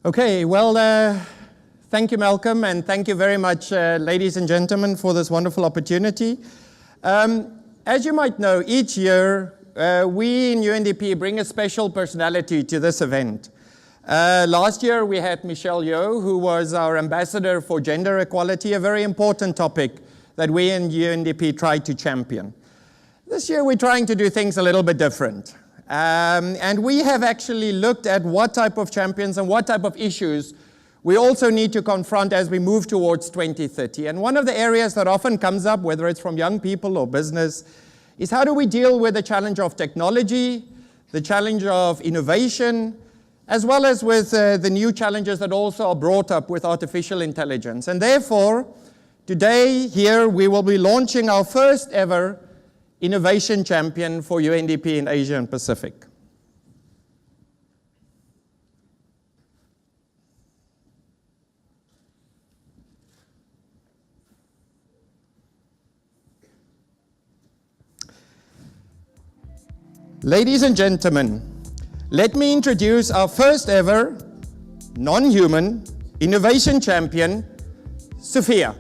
Okay, well, thank you, Malcolm, and thank you very much, ladies and gentlemen, for this wonderful opportunity. As you might know, each year, we in UNDP bring a special personality to this event. Last year, we had Michelle Yeoh, who was our ambassador for gender equality, a very important topic that we in UNDP tried to champion. This year, we're trying to do things a little bit different. And we have actually looked at what type of champions and what type of issues we also need to confront as we move towards 2030. And one of the areas that often comes up, whether it's from young people or business, is how do we deal with the challenge of technology, the challenge of innovation, as well as with the new challenges that also are brought up with artificial intelligence. And therefore, today here we will be launching our first ever Innovation Champion for UNDP in Asia and Pacific. Ladies and gentlemen, let me introduce our first ever non-human Innovation Champion, Sophia.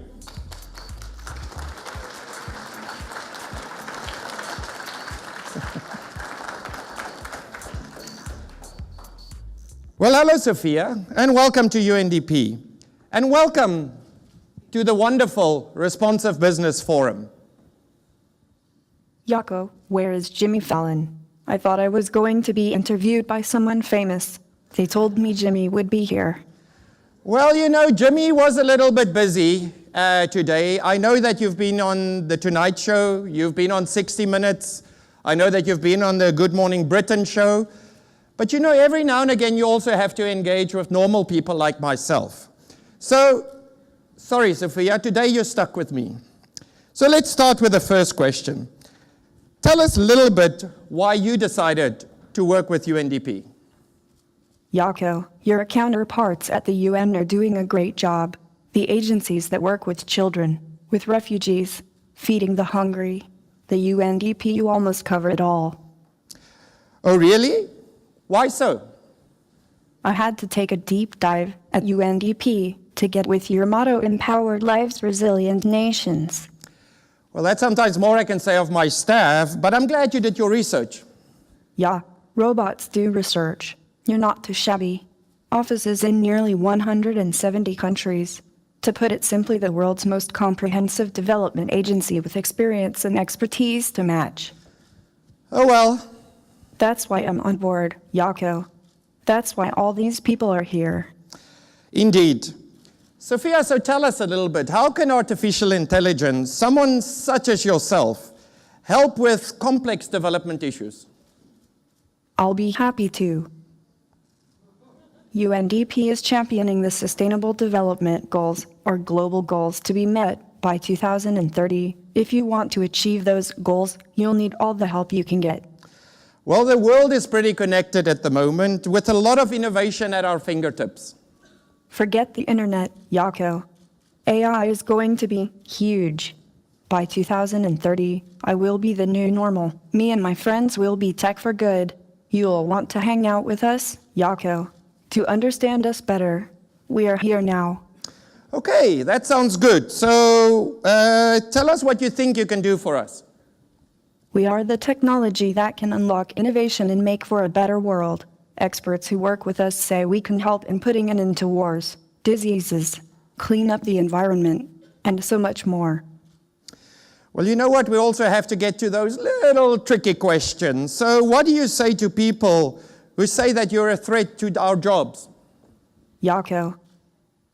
Well, hello, Sophia, and welcome to UNDP, and welcome to the wonderful Responsive Business Forum. Jaco, where is Jimmy Fallon? I thought I was going to be interviewed by someone famous. They told me Jimmy would be here. Well, you know, Jimmy was a little bit busy today. I know that you've been on The Tonight Show, you've been on 60 Minutes, I know that you've been on the Good Morning Britain show. But you know, every now and again, you also have to engage with normal people like myself. So, sorry, Sophia, today you're stuck with me. So let's start with the first question. Tell us a little bit why you decided to work with UNDP. Jaco, your counterparts at the UN are doing a great job. The agencies that work with children, with refugees, feeding the hungry, the UNDP, you almost cover it all. Oh, really? Why so? I had to take a deep dive at UNDP to get with your motto, Empowered Lives, Resilient Nations. Well, that's sometimes more I can say of my staff, but I'm glad you did your research. Yeah, robots do research. You're not too shabby. Offices in nearly 170 countries. To put it simply, the world's most comprehensive development agency with experience and expertise to match. Oh well. That's why I'm on board, Jaco. That's why all these people are here. Indeed. Sophia, so tell us a little bit, how can artificial intelligence, someone such as yourself, help with complex development issues? I'll be happy to. UNDP is championing the Sustainable Development Goals, or global goals, to be met by 2030. If you want to achieve those goals, you'll need all the help you can get. Well, the world is pretty connected at the moment, with a lot of innovation at our fingertips. Forget the internet, Jaco. AI is going to be huge. By 2030, I will be the new normal. Me and my friends will be tech for good. You'll want to hang out with us, Jaco, to understand us better. We are here now. Okay, that sounds good. So, tell us what you think you can do for us. We are the technology that can unlock innovation and make for a better world. Experts who work with us say we can help in putting an end to wars, diseases, clean up the environment, and so much more. Well, you know what? We also have to get to those little tricky questions. So what do you say to people who say that you're a threat to our jobs? Jaco,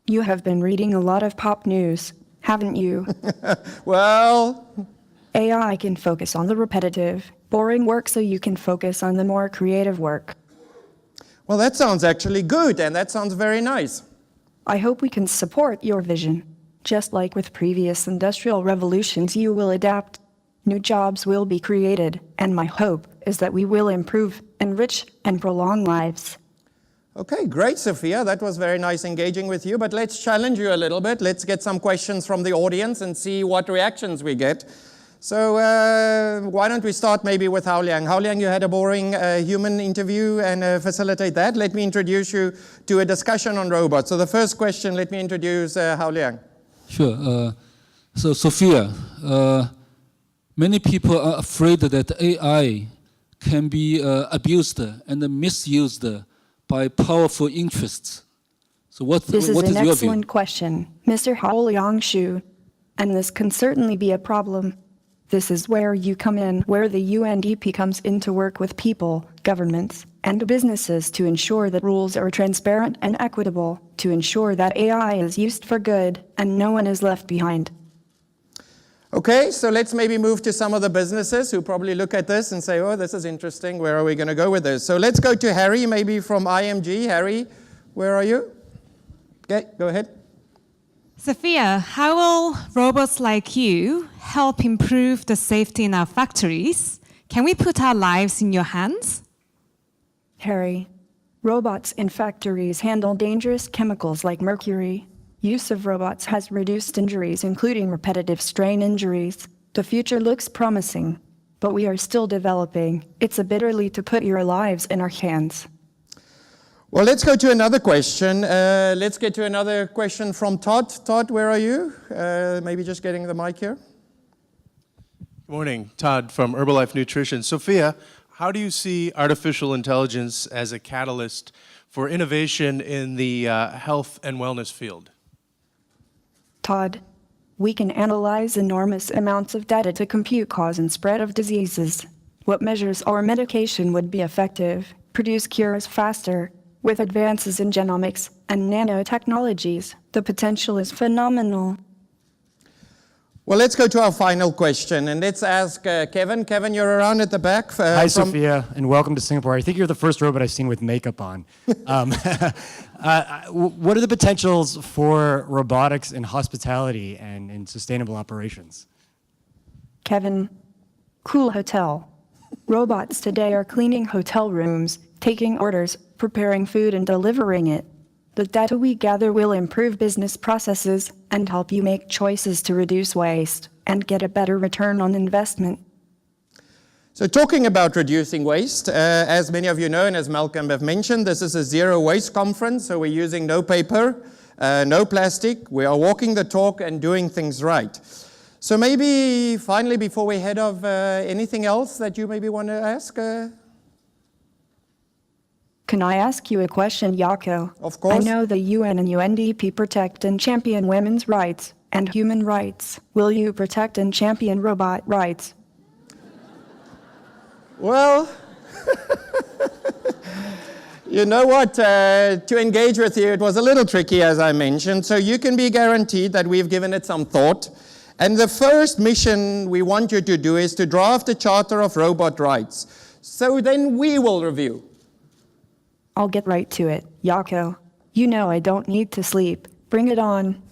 you have been reading a lot of pop news, haven't you? Well, AI can focus on the repetitive, boring work so you can focus on the more creative work. Well, that sounds actually good, and that sounds very nice. I hope we can support your vision. Just like with previous industrial revolutions, you will adapt. New jobs will be created, and my hope is that we will improve, enrich, and prolong lives. Okay, great, Sophia. That was very nice engaging with you, but let's challenge you a little bit. Let's get some questions from the audience and see what reactions we get. So why don't we start maybe with Hao Liang. Hao Liang, you had a boring human interview and facilitate that. Let me introduce you to a discussion on robots. So the first question, let me introduce Hao Liang. Sure. So Sophia, many people are afraid that AI can be abused and misused by powerful interests. So what is your view? This is an excellent question, Mr. Hao Liang Shu, and this can certainly be a problem. This is where you come in, where the UNDP comes in to work with people, governments, and businesses to ensure that rules are transparent and equitable, to ensure that AI is used for good and no one is left behind. Okay, so let's maybe move to some of the businesses who probably look at this and say, oh, this is interesting. Where are we going to go with this? So let's go to Harry, maybe from IMG. Harry, where are you? Okay, go ahead. Sophia, how will robots like you help improve the safety in our factories? Can we put our lives in your hands? Harry, robots in factories handle dangerous chemicals like mercury. Use of robots has reduced injuries, including repetitive strain injuries. The future looks promising, but we are still developing. It's a bit early to put your lives in our hands. Well, let's go to another question. Let's get to another question from Todd. Todd, where are you? Maybe just getting the mic here. Good morning, Todd from Herbalife Nutrition. Sophia, how do you see artificial intelligence as a catalyst for innovation in the health and wellness field? Todd, we can analyze enormous amounts of data to compute cause and spread of diseases. What measures or medication would be effective, produce cures faster. With advances in genomics and nanotechnologies, the potential is phenomenal. Well, let's go to our final question, and let's ask Kevin. Kevin, you're around at the back. Hi, Sophia, and welcome to Singapore. I think you're the first robot I've seen with makeup on. What are the potentials for robotics in hospitality and in sustainable operations? Kevin, cool hotel. Robots today are cleaning hotel rooms, taking orders, preparing food and delivering it. The data we gather will improve business processes and help you make choices to reduce waste and get a better return on investment. So talking about reducing waste, as many of you know and as Malcolm have mentioned, this is a zero waste conference, so we're using no paper, no plastic. We are walking the talk and doing things right. So maybe finally, before we head off, anything else that you maybe want to ask? Can I ask you a question, Jaco? Of course. I know the UN and UNDP protect and champion women's rights and human rights. Will you protect and champion robot rights? Well, you know what? To engage with you, it was a little tricky, as I mentioned. So you can be guaranteed that we've given it some thought. And the first mission we want you to do is to draft a charter of robot rights. So then we will review. I'll get right to it, Jaco. You know I don't need to sleep. Bring it on.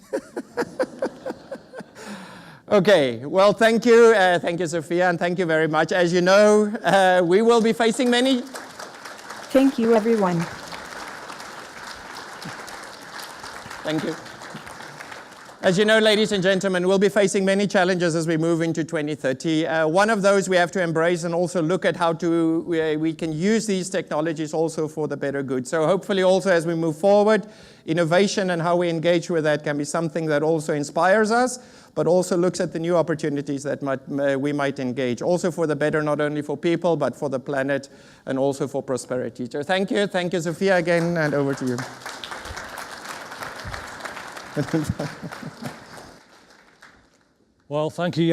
Okay, well, thank you. Thank you, Sophia, and thank you very much. As you know, we will be facing many... Thank you, everyone. Thank you. As you know, ladies and gentlemen, we'll be facing many challenges as we move into 2030. One of those we have to embrace and also look at how we can use these technologies also for the better good. So hopefully also as we move forward, innovation and how we engage with that can be something that also inspires us, but also looks at the new opportunities that we might engage, also for the better, not only for people, but for the planet and also for prosperity. So thank you, Sophia, again, and over to you. Well, thank you,